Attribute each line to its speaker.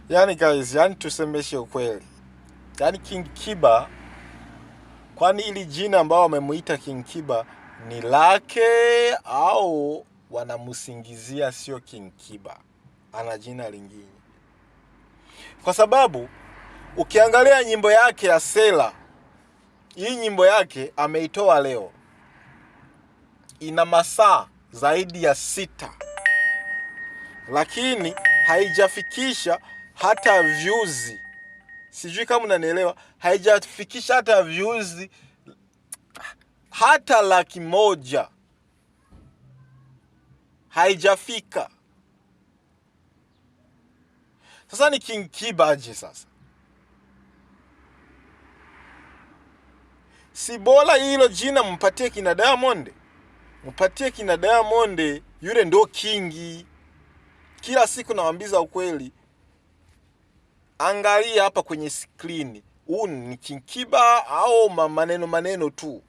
Speaker 1: Yani guys, yani tusemeshe ukweli. Yani King Kiba, kwani ili jina ambao wamemuita King Kiba ni lake au wanamusingizia sio King Kiba, ana jina lingine? Kwa sababu ukiangalia nyimbo yake ya Sela, hii nyimbo yake ameitoa leo, ina masaa zaidi ya 6, lakini haijafikisha hata views. Sijui kama unanielewa, haijafikisha hata views hata 100,000, haijafika. Sasa ni King Kiba aje sasa? Si bora hilo jina mpatie kina Diamond? Mpatie kina Diamond, yule ndo kingi. Kila siku nawaambiza ukweli. Angalia hapa kwenye screen, huu ni King Kiba au maneno tu?